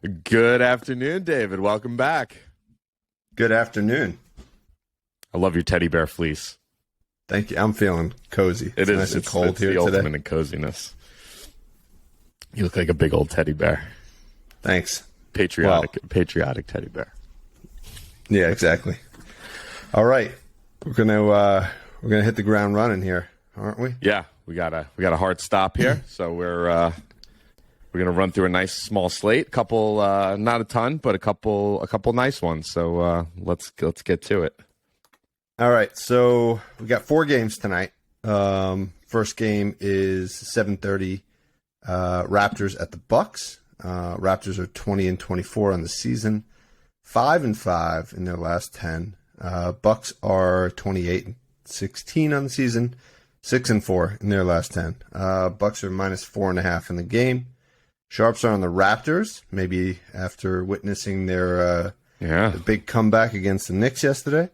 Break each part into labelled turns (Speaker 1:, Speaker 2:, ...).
Speaker 1: Good afternoon, David. Welcome back.
Speaker 2: Good afternoon.
Speaker 1: I love your teddy bear fleece.
Speaker 2: Thank you. I'm feeling cozy.
Speaker 1: It's
Speaker 2: nice and cold here
Speaker 1: the
Speaker 2: today.
Speaker 1: ultimate in coziness. You look like a big old teddy bear.
Speaker 2: Thanks.
Speaker 1: Patriotic teddy bear.
Speaker 2: Yeah, exactly. All right, we're gonna hit the ground running here, aren't we?
Speaker 1: Yeah, we got a hard stop here, so we're gonna run through a nice small slate. Couple, not a ton, but a couple nice ones. So let's get to it.
Speaker 2: All right, so we got 4 games tonight. First game is 7:30. Raptors at the Bucks. Raptors are 20-24 on the season, 5-5 in their last 10. Bucks are 28-16 on the season, 6-4 in their last 10. Bucks are -4.5 in the game. Sharps are on the Raptors, maybe after witnessing their the big comeback against the Knicks yesterday.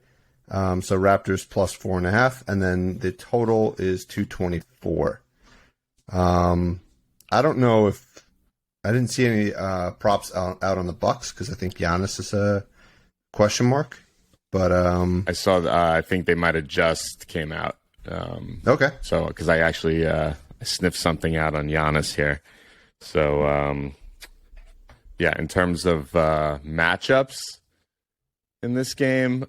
Speaker 2: So Raptors +4.5, and then the total is 224. I don't know if I didn't see any props out on the Bucks because I think Giannis is a question mark. But
Speaker 1: I saw. I think they might have just came out.
Speaker 2: Okay.
Speaker 1: So because I actually sniffed something out on Giannis here. So yeah, in terms of matchups in this game,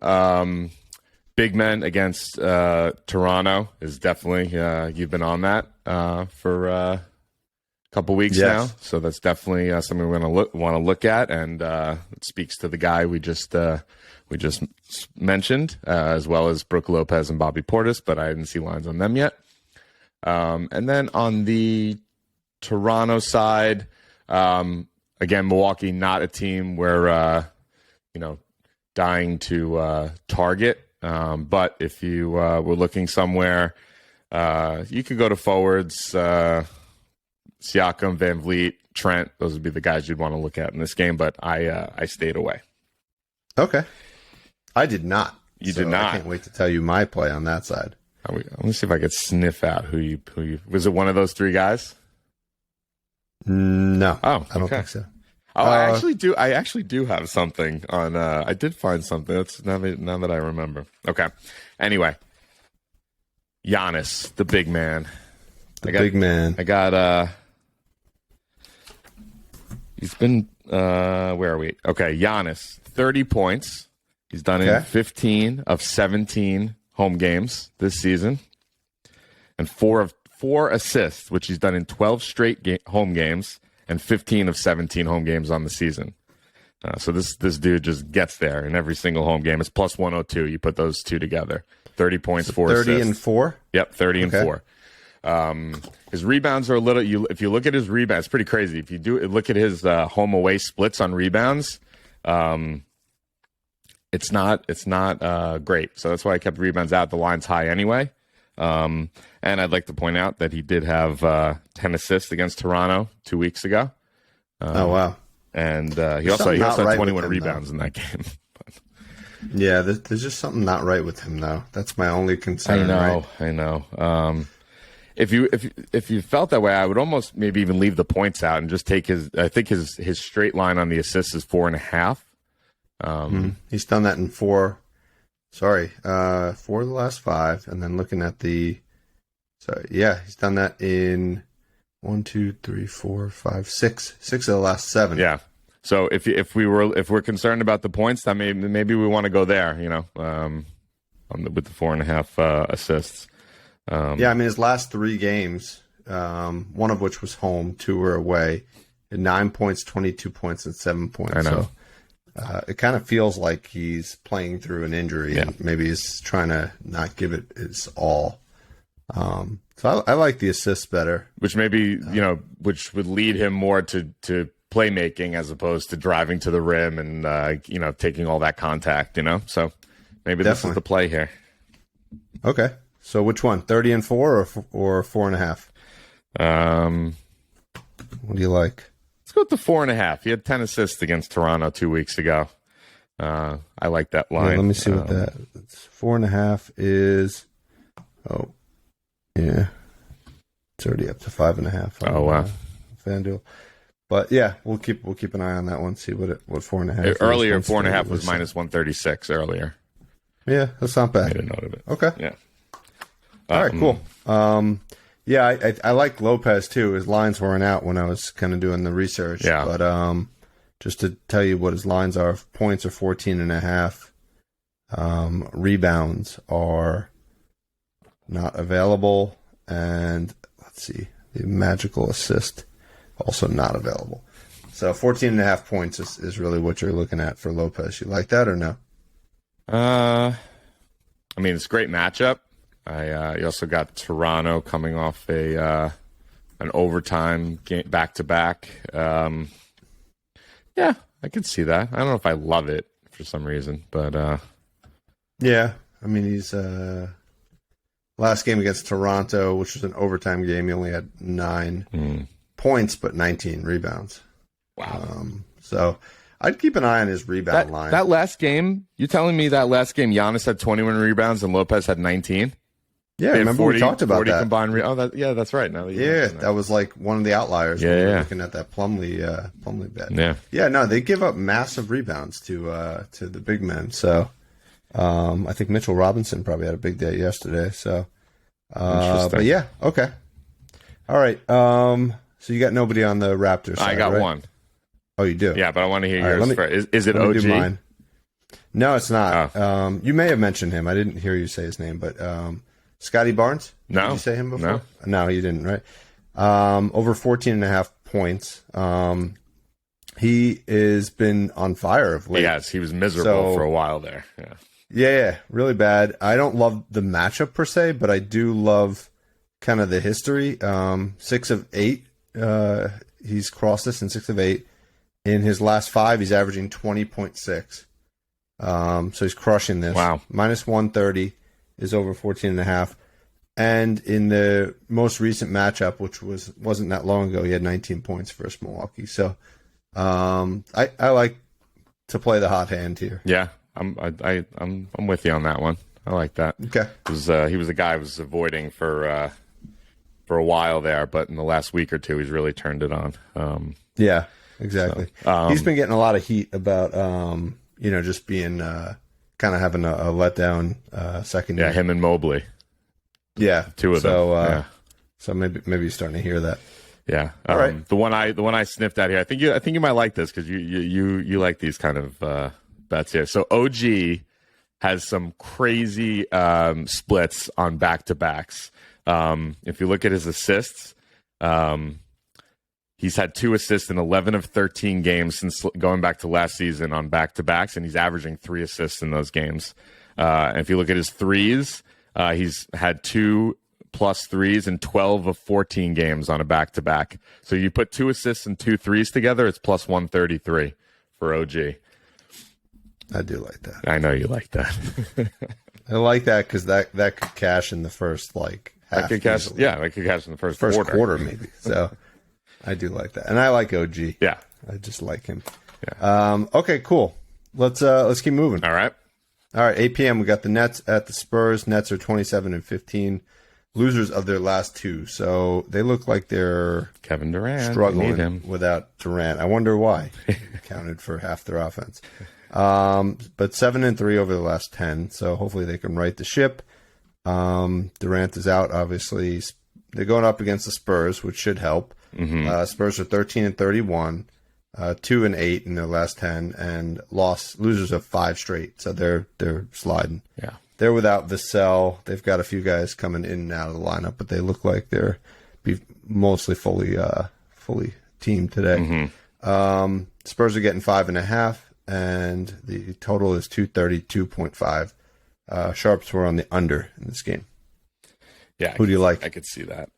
Speaker 1: big men against Toronto is definitely you've been on that for a couple weeks now, so that's definitely something we're going to want to look at, and it speaks to the guy we just mentioned, as well as Brook Lopez and Bobby Portis, but I didn't see lines on them yet. And then on the Toronto side, again, Milwaukee, not a team we're dying to target. But if you were looking somewhere, you could go to forwards, Siakam, Van Vliet, Trent. Those would be the guys you'd want to look at in this game. But I stayed away.
Speaker 2: Okay, I did not.
Speaker 1: You did not.
Speaker 2: I can't wait to tell you my play on that side.
Speaker 1: Let me see if I could sniff out who you was it one of those 3 guys?
Speaker 2: No.
Speaker 1: Oh,
Speaker 2: I don't think so.
Speaker 1: Oh, I actually do have something on. I did find something. That's now that I remember. Okay. Anyway, Giannis, the big man.
Speaker 2: Big man.
Speaker 1: I got. He's been. Where are we? Okay, Giannis, 30 points. He's done in 15 of 17 home games this season, and 4 assists, which he's done in 12 straight home games. And 15 of 17 home games on the season. So this dude just gets there in every single home game. It's +102. You put those two together. 30 points, 4 assists.
Speaker 2: 30 and 4?
Speaker 1: Yep, 30 and 4. His rebounds are a little. If you look at his rebounds, it's pretty crazy. If you look at his home away splits on rebounds, it's not great. So that's why I kept rebounds out. The line's high anyway. And I'd like to point out that he did have 10 assists against Toronto 2 weeks ago.
Speaker 2: Oh, wow.
Speaker 1: And he also had 21 rebounds in that game.
Speaker 2: Yeah, there's just something not right with him, though. That's my only concern.
Speaker 1: I know. If you felt that way, I would almost maybe even leave the points out and just take his. I think his straight line on the assists is 4.5.
Speaker 2: He's done that in 4. 4 of the last 5, and then looking at he's done that in 1, 2, 3, 4, 5, 6 of the last 7.
Speaker 1: Yeah. So if we're concerned about the points, then maybe we want to go there, with the 4.5 assists.
Speaker 2: Yeah, I mean his last 3 games, one of which was home, 2 were away, 9 points, 22 points, and 7 points.
Speaker 1: I know.
Speaker 2: So, it kind of feels like he's playing through an injury, and maybe he's trying to not give it his all. So I like the assists better,
Speaker 1: which maybe which would lead him more to playmaking as opposed to driving to the rim and taking all that contact. So maybe this is the play here.
Speaker 2: Okay, so which one? 30 and 4 or 4.5? What do you like?
Speaker 1: Let's go with the 4.5. He had 10 assists against Toronto 2 weeks ago. I like that line.
Speaker 2: Yeah, let me see what that. 4.5 is. Oh, yeah, it's already up to 5.5.
Speaker 1: Oh wow,
Speaker 2: FanDuel. But yeah, we'll keep an eye on that one. See what 4.5 is.
Speaker 1: Earlier, 4.5 was minus 136 earlier.
Speaker 2: Yeah, that's not bad.
Speaker 1: Made a note of it.
Speaker 2: Okay.
Speaker 1: Yeah.
Speaker 2: All right. Cool. Yeah, I like Lopez too. His lines weren't out when I was kind of doing the research.
Speaker 1: Yeah.
Speaker 2: But just to tell you what his lines are: points are 14.5. Rebounds are not available, and let's see, the magical assist also not available. So 14.5 points is really what you're looking at for Lopez. You like that or no?
Speaker 1: I mean, it's a great matchup. You also got Toronto coming off an overtime game back to back. Yeah, I could see that. I don't know if I love it for some reason, but
Speaker 2: yeah, I mean, he's last game against Toronto, which was an overtime game. He only had 9 points, but 19 rebounds.
Speaker 1: Wow.
Speaker 2: So I'd keep an eye on his rebound line.
Speaker 1: That last game, you're telling me that last game, Giannis had 21 rebounds and Lopez had 19?
Speaker 2: Yeah, remember 40, we talked about 40 that.
Speaker 1: Combined that's right. Now
Speaker 2: that was like one of the outliers.
Speaker 1: Yeah,
Speaker 2: when we were looking at that Plumlee bet. Yeah. No, they give up massive rebounds to the big men. So I think Mitchell Robinson probably had a big day yesterday. So, but yeah, okay, all right. So you got nobody on the Raptors side,
Speaker 1: I got
Speaker 2: right?
Speaker 1: one.
Speaker 2: Oh, you do?
Speaker 1: Yeah, but I want to hear yours first. Is it
Speaker 2: let me
Speaker 1: OG?
Speaker 2: do mine. No, it's not.
Speaker 1: Oh.
Speaker 2: You may have mentioned him. I didn't hear you say his name, but Scotty Barnes?
Speaker 1: No.
Speaker 2: Did you say him before?
Speaker 1: No,
Speaker 2: you didn't, right? Over 14.5 points. He has been on fire of late.
Speaker 1: Yes, he was miserable for a while there. Yeah.
Speaker 2: Yeah, really bad. I don't love the matchup per se, but I do love kind of the history. 6 of 8. He's crossed this in 6 of 8. In his last 5, he's averaging 20.6. So he's crushing this.
Speaker 1: Wow.
Speaker 2: Minus 130 is over 14.5. And in the most recent matchup, which wasn't that long ago, he had 19 points versus Milwaukee. So I like to play the hot hand here.
Speaker 1: Yeah, I'm with you on that one. I like that.
Speaker 2: Okay.
Speaker 1: He was a guy I was avoiding for a while there, but in the last week or two, he's really turned it on.
Speaker 2: Yeah, exactly. So, he's been getting a lot of heat about just being kind of having a letdown second year.
Speaker 1: Yeah, him and Mobley.
Speaker 2: Yeah,
Speaker 1: 2 of them.
Speaker 2: So maybe you're starting to hear that.
Speaker 1: Yeah.
Speaker 2: All right.
Speaker 1: The one I sniffed at here. I think you might like this because you like these kind of bets here. So OG has some crazy splits on back-to-backs. If you look at his assists, he's had 2 assists in 11 of 13 games since going back to last season on back-to-backs, and he's averaging 3 assists in those games. And if you look at his threes, he's had 2+ threes in 12 of 14 games on a back-to-back. So you put 2 assists and 2 threes together, it's plus 133 for OG.
Speaker 2: I do like that.
Speaker 1: I know you like that.
Speaker 2: I like that because that could cash in the first half.
Speaker 1: That could cash in the first
Speaker 2: quarter maybe. So I do like that, and I like OG.
Speaker 1: Yeah,
Speaker 2: I just like him.
Speaker 1: Yeah.
Speaker 2: Okay, cool. Let's keep moving.
Speaker 1: All right.
Speaker 2: 8 p.m. We got the Nets at the Spurs. Nets are 27-15, losers of their last 2. So they look like they're
Speaker 1: Kevin Durant
Speaker 2: struggling without Durant. I wonder why. Accounted for half their offense. But 7-3 over the last 10. So hopefully they can right the ship. Durant is out. Obviously, they're going up against the Spurs, which should help.
Speaker 1: Mm-hmm.
Speaker 2: Spurs are 13-31. 2-8 in their last 10, and losers of 5 straight. So they're sliding.
Speaker 1: Yeah,
Speaker 2: they're without Vassell. They've got a few guys coming in and out of the lineup, but they look like they're mostly fully teamed today.
Speaker 1: Mm-hmm.
Speaker 2: Spurs are getting 5.5, and the total is 232.5. Sharps were on the under in this game.
Speaker 1: Yeah,
Speaker 2: who do you like?
Speaker 1: I could see that.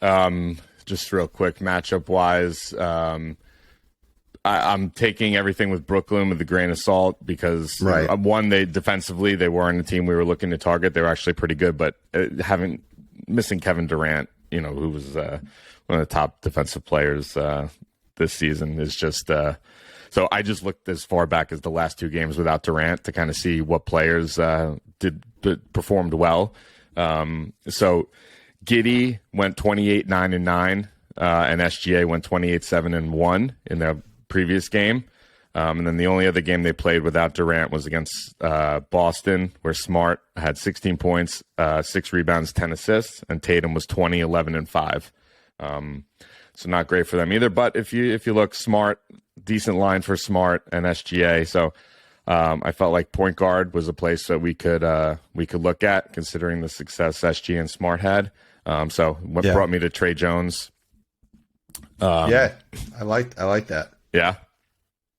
Speaker 1: Just real quick, matchup wise. I'm taking everything with Brooklyn with a grain of salt because one, they defensively they weren't a team we were looking to target. They were actually pretty good, but missing Kevin Durant, who was one of the top defensive players this season, is just. So I just looked as far back as the last 2 games without Durant to kind of see what players performed well. So Giddey went 28, 9, and 9. and SGA went 28-7-1 in their previous game. And then the only other game they played without Durant was against Boston, where Smart had 16 points, 6 rebounds, 10 assists, and Tatum was 20, 11, and 5. So not great for them either. But if you look, Smart, decent line for Smart and SGA. So I felt like point guard was a place that we could look at, considering the success SG and Smart had. So what brought me to Trey Jones.
Speaker 2: I like that.
Speaker 1: Yeah.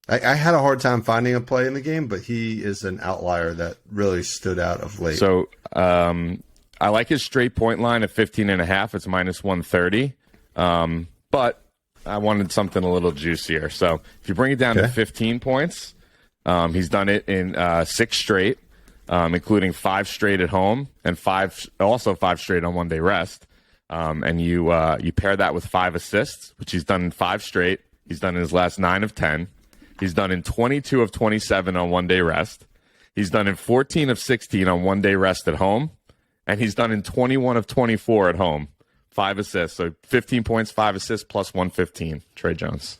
Speaker 2: I had a hard time finding a play in the game, but he is an outlier that really stood out of late.
Speaker 1: So I like his straight point line at 15.5. It's minus 130. But I wanted something a little juicier. So if you bring it down to 15 points, he's done it in 6 straight, including 5 straight at home and 5 straight on one-day rest. And you pair that with 5 assists, which he's done in 5 straight. He's done in his last 9 of 10. He's done in 22 of 27 on one-day rest. He's done in 14 of 16 on one-day rest at home. And he's done in 21 of 24 at home. 5 assists. So 15 points, 5 assists, plus 115. Trey Jones.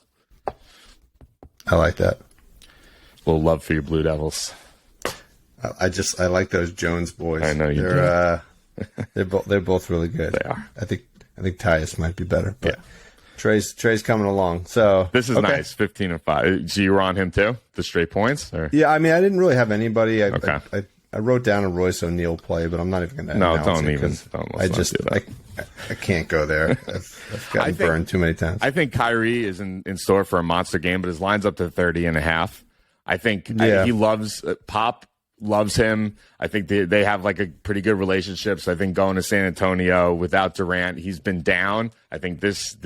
Speaker 2: I like that.
Speaker 1: A little love for your Blue Devils.
Speaker 2: I like those Jones boys.
Speaker 1: I know you do.
Speaker 2: They're both really good.
Speaker 1: They are.
Speaker 2: I think Tyus might be better, but Trey's coming along. So
Speaker 1: this is nice. 15 and 5. So you were on him too? The straight points? Or?
Speaker 2: Yeah, I mean, I didn't really have anybody. I wrote down a Royce O'Neal play, but I'm not even going to.
Speaker 1: No, don't even.
Speaker 2: I can't go there. I've gotten burned too many times.
Speaker 1: I think Kyrie is in store for a monster game, but his line's up to 30.5. I think he loves Pop. Loves him. I think they have like a pretty good relationship. So I think going to San Antonio without Durant, he's been down. I think this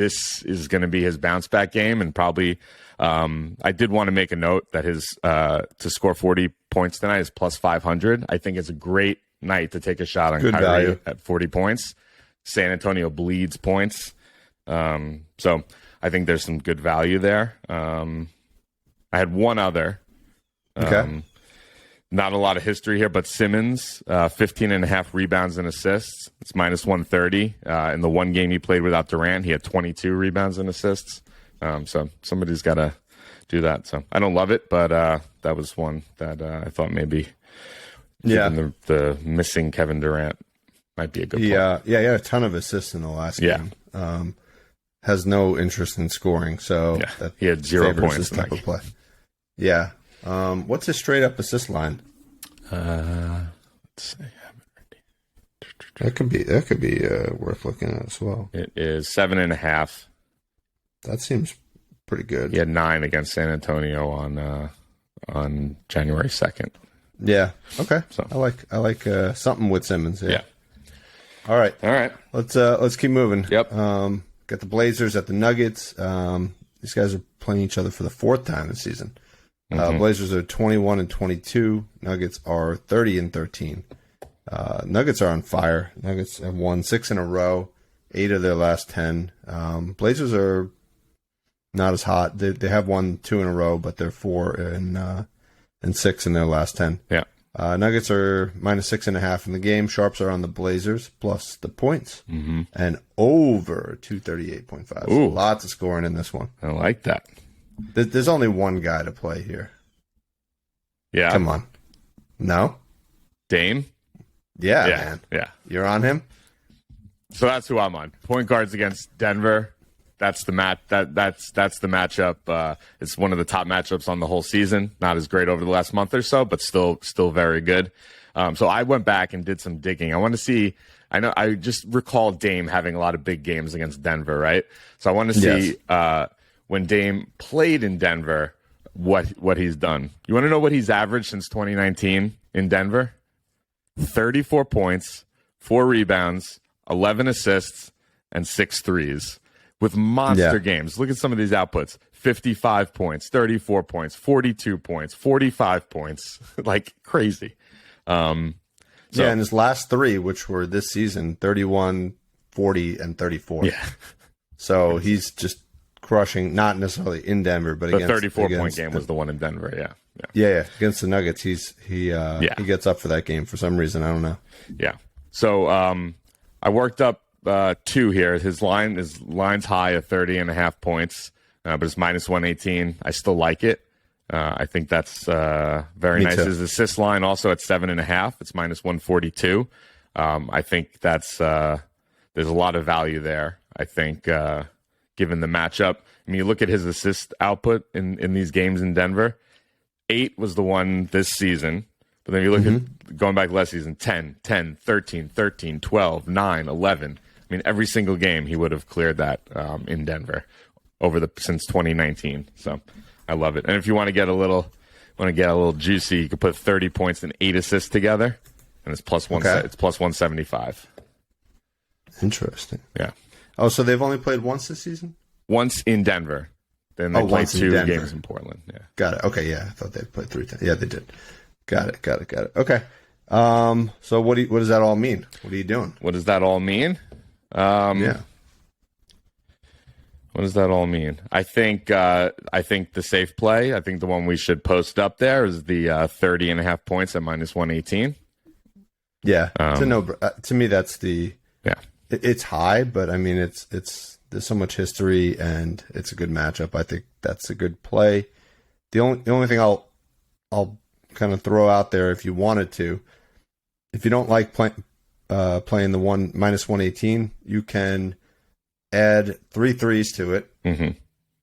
Speaker 1: is going to be his bounce back game, and probably I did want to make a note that his to score 40 points tonight is plus 500. I think it's a great night to take a shot on Kyrie value at 40 points. San Antonio bleeds points, so I think there's some good value there. I had one other. Not a lot of history here, but Simmons, 15.5 rebounds and assists. It's minus 130. In the one game he played without Durant, he had 22 rebounds and assists. So somebody's got to do that. So I don't love it, but that was one that I thought maybe given the missing Kevin Durant might be a good play.
Speaker 2: Yeah, he had a ton of assists in the last game. Has no interest in scoring, so
Speaker 1: he had 0 points.
Speaker 2: This type of play. Yeah. What's his straight up assist line?
Speaker 1: Let's see.
Speaker 2: That could be worth looking at as well.
Speaker 1: It is 7.5.
Speaker 2: That seems pretty good.
Speaker 1: He had 9 against San Antonio on January 2nd.
Speaker 2: Yeah. Okay. So I like something with Simmons. Yeah. All right. Let's keep moving.
Speaker 1: Yep.
Speaker 2: Got the Blazers at the Nuggets. These guys are playing each other for the 4th time this season. Blazers are 21 and 22. Nuggets are 30 and 13. Nuggets are on fire. Nuggets have won 6 in a row, 8 of their last 10. Blazers are not as hot. They have won 2 in a row, but they're 4 and 6 in their last 10.
Speaker 1: Yeah.
Speaker 2: Nuggets are minus 6.5 in the game. Sharps are on the Blazers plus the points and over 238.5. So lots of scoring in this one.
Speaker 1: I like that.
Speaker 2: There's only one guy to play here.
Speaker 1: Yeah.
Speaker 2: Come on. No?
Speaker 1: Dame?
Speaker 2: Yeah, man.
Speaker 1: Yeah.
Speaker 2: You're on him?
Speaker 1: So that's who I'm on. Point guards against Denver. That's the that's the matchup. It's one of the top matchups on the whole season. Not as great over the last month or so, but still very good. So I went back and did some digging. I want to see. I just recall Dame having a lot of big games against Denver, right? So I want to see when Dame played in Denver, what he's done. You want to know what he's averaged since 2019 in Denver? 34 points, 4 rebounds, 11 assists, and 6 threes. With monster games. Look at some of these outputs. 55 points, 34 points, 42 points, 45 points. Like crazy.
Speaker 2: And his last 3, which were this season, 31, 40, and 34.
Speaker 1: Yeah.
Speaker 2: So he's just crushing, not necessarily in Denver, but
Speaker 1: the 34-point game was the one in Denver,
Speaker 2: yeah. Against the Nuggets, he gets up for that game for some reason. I don't know.
Speaker 1: Yeah. So I worked up two here. His line's high at 30.5 points, but it's minus 118. I still like it. I think that's very nice.
Speaker 2: Too.
Speaker 1: His assist line also at 7.5. It's minus 142. I think that's there's a lot of value there. I think given the matchup. I mean, you look at his assist output in these games in Denver. 8 was the one this season. But then you look at going back last season, 10, 10, 13, 13, 12, 9, 11. I mean, every single game he would have cleared that in Denver since 2019. So I love it. And if you want to get a little juicy, you could put 30 points and 8 assists together, and it's plus it's plus 175.
Speaker 2: Interesting.
Speaker 1: Yeah.
Speaker 2: Oh, so they've only played once this season?
Speaker 1: Once in Denver. Then they played 2 games in Portland. Yeah.
Speaker 2: Got it. Okay, yeah. I thought they played 3 times. Yeah, they did. Got it. Okay. So what does that all mean? What are you doing?
Speaker 1: What does that all mean?
Speaker 2: Yeah.
Speaker 1: What does that all mean? I think the safe play, I think the one we should post up there is the 30.5 points at minus 118.
Speaker 2: Yeah. To me, that's the...
Speaker 1: Yeah.
Speaker 2: It's high, but I mean, it's there's so much history and it's a good matchup. I think that's a good play. The only thing I'll kind of throw out there, if you wanted to, if you don't like playing the minus 118, you can add 3 threes to it.
Speaker 1: Mm-hmm.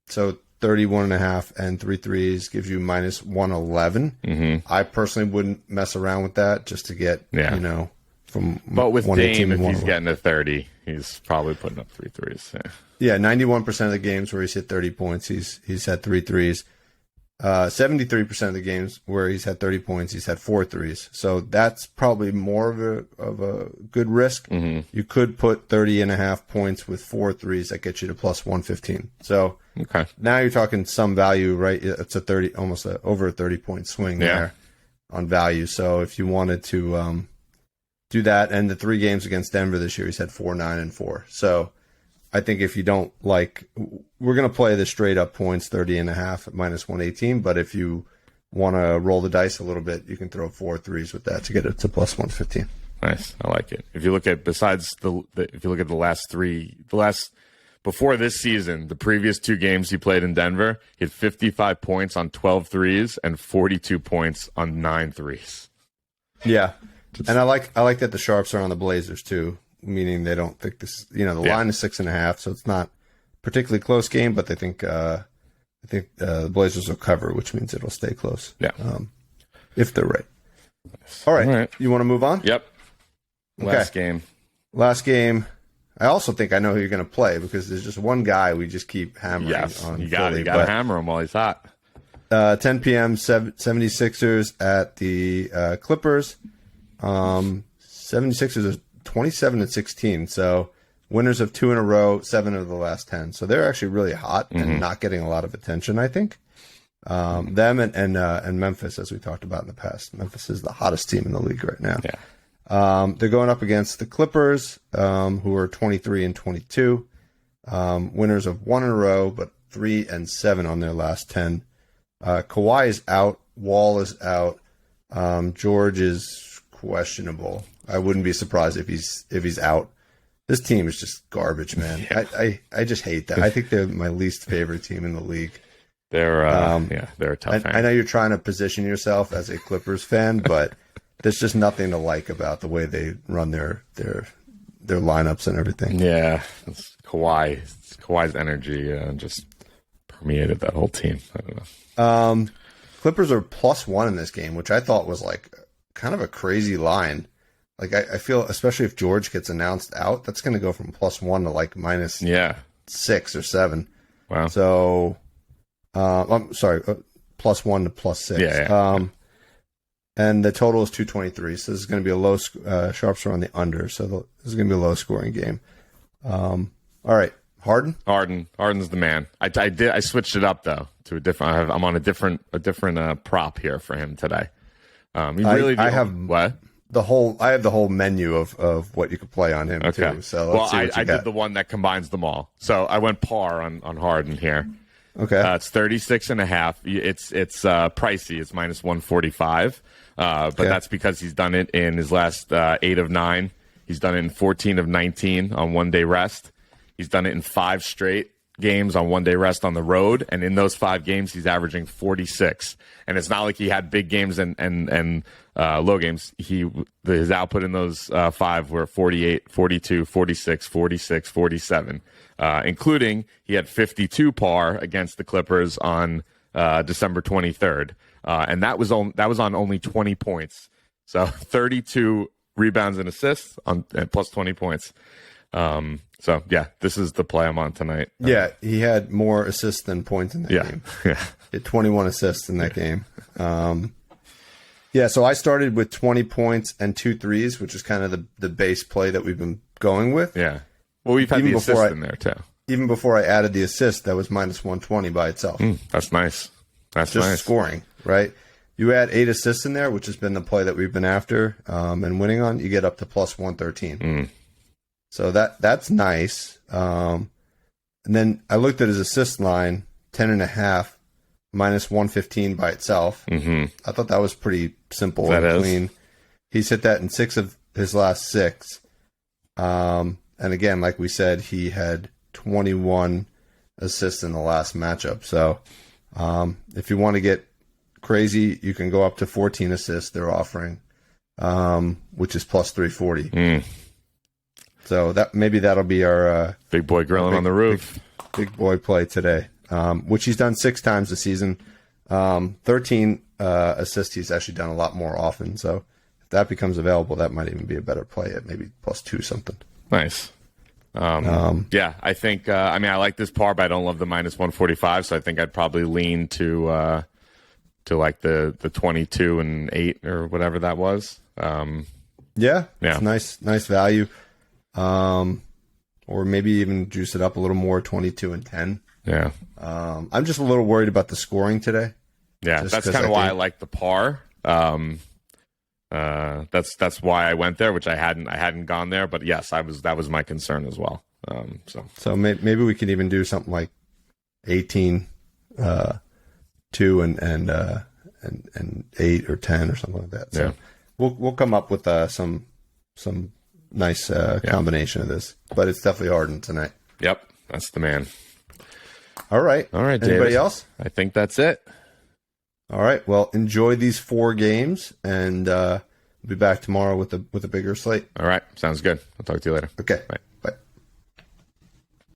Speaker 2: So 31.5 and 3 threes gives you minus 111.
Speaker 1: Mm-hmm.
Speaker 2: I personally wouldn't mess around with that just to get from.
Speaker 1: But with Dame, if he's
Speaker 2: 111.
Speaker 1: getting to 30, he's probably putting up 3 threes.
Speaker 2: Yeah, 91% of the games where he's hit 30 points, he's had 3 threes. 73% of the games where he's had 30 points, he's had 4 threes. So that's probably more of a good risk.
Speaker 1: Mm-hmm.
Speaker 2: You could put 30.5 points with 4 threes that gets you to plus 115. So now you're talking some value, right? It's almost over a 30-point swing there on value. So if you wanted to do that, and the 3 games against Denver this year, he's had 4, 9, and 4. So I think if you don't like, we're going to play the straight up points 30.5 at minus 118. But if you want to roll the dice a little bit, you can throw 4 threes with that to get it to plus 115.
Speaker 1: Nice. I like it. If you look at, if you look at the last, before this season, the previous 2 games he played in Denver, he had 55 points on 12 threes and 42 points on 9 threes.
Speaker 2: Yeah. And I like that the sharps are on the Blazers too, meaning they don't think this, the line is 6.5, so it's not particularly close game, but they think the Blazers will cover, which means it'll stay close.
Speaker 1: Yeah.
Speaker 2: If they're right. All right. You want to move on?
Speaker 1: Yep. Last
Speaker 2: game. I also think I know who you're going to play because there's just one guy we just keep hammering on.
Speaker 1: You got to hammer him while he's hot.
Speaker 2: 10 p.m. 76ers at the Clippers. 76ers are 27-16. So winners of 2 in a row, 7 of the last 10. So they're actually really hot and not getting a lot of attention, I think. Them and Memphis, as we talked about in the past. Memphis is the hottest team in the league right now.
Speaker 1: Yeah.
Speaker 2: They're going up against the Clippers, who are 23-22. Winners of 1 in a row, but 3 and 7 on their last 10. Kawhi is out. Wall is out. George is questionable. I wouldn't be surprised if he's out. This team is just garbage, man. Yeah. I just hate that. I think they're my least favorite team in the league.
Speaker 1: They're a tough.
Speaker 2: I know you're trying to position yourself as a Clippers fan, but there's just nothing to like about the way they run their lineups and everything.
Speaker 1: Yeah, it's Kawhi's energy just permeated that whole team. I don't know.
Speaker 2: Clippers are +1 in this game, which I thought was like kind of a crazy line. Like I feel, especially if George gets announced out, that's going to go from +1 to like minus 6 or 7.
Speaker 1: Wow.
Speaker 2: So, I'm sorry, +1 to +6.
Speaker 1: Yeah.
Speaker 2: And the total is 223. So this is going to be a low. Sharps are on the under, so this is going to be a low scoring game. All right,
Speaker 1: Harden's the man. I switched it up though to a different. I'm on a different prop here for him today. I have what.
Speaker 2: I have the whole menu of what you could play on him too. So let's see what you got.
Speaker 1: Did the one that combines them all. So I went par on Harden here.
Speaker 2: Okay.
Speaker 1: It's 36.5. It's pricey. It's minus 145. But that's because he's done it in his last 8 of 9. He's done it in 14 of 19 on one-day rest. He's done it in 5 straight games on one-day rest on the road, and in those 5 games, he's averaging 46. And it's not like he had big games and low games. His output in those 5 were 48, 42, 46, 46, 47, including he had 52 par against the Clippers on December 23rd, and that was on only 20 points. So 32 rebounds and assists on plus 20 points. So yeah, this is the play I'm on tonight.
Speaker 2: Yeah, he had more assists than points in that game.
Speaker 1: Yeah,
Speaker 2: he had 21 assists in that game. Yeah, so I started with 20 points and 2 threes, which is kind of the base play that we've been going with.
Speaker 1: Yeah. Well, we've had
Speaker 2: Even
Speaker 1: the assist
Speaker 2: before
Speaker 1: in there too.
Speaker 2: Even before I added the assist, that was minus 120 by itself.
Speaker 1: That's nice. That's
Speaker 2: Just
Speaker 1: nice.
Speaker 2: scoring, right? You add 8 assists in there, which has been the play that we've been after and winning on, you get up to plus 113. So that's nice. And then I looked at his assist line, 10.5, minus 115 by itself. I thought that was pretty simple and clean. He's hit that in 6 of his last 6. And again, like we said, he had 21 assists in the last matchup. So if you want to get crazy, you can go up to 14 assists they're offering, which is plus 340. So maybe that'll be our
Speaker 1: big boy grilling on the roof.
Speaker 2: Big boy play today, which he's done 6 times this season. 13 assists he's actually done a lot more often. So if that becomes available, that might even be a better play at maybe plus 2 something.
Speaker 1: Nice. Yeah, I think, I like this par, but I don't love the minus 145. So I think I'd probably lean to like the 22 and 8 or whatever that was.
Speaker 2: Yeah. It's nice value. Or maybe even juice it up a little more, 22 and 10.
Speaker 1: Yeah.
Speaker 2: I'm just a little worried about the scoring today.
Speaker 1: Yeah, that's kind of why I like the par. That's why I went there, which I hadn't gone there, but yes, that was my concern as well. So
Speaker 2: maybe we could even do something like 18, 2 and 8 or 10 or something like that. So we'll come up with some nice combination of this, but it's definitely Harden tonight.
Speaker 1: Yep, that's the man.
Speaker 2: All right,
Speaker 1: David.
Speaker 2: Anybody else?
Speaker 1: I think that's it.
Speaker 2: All right. Well, enjoy these 4 games, and we'll be back tomorrow with a bigger slate.
Speaker 1: All right, sounds good. I'll talk to you later.
Speaker 2: Okay.
Speaker 1: Bye.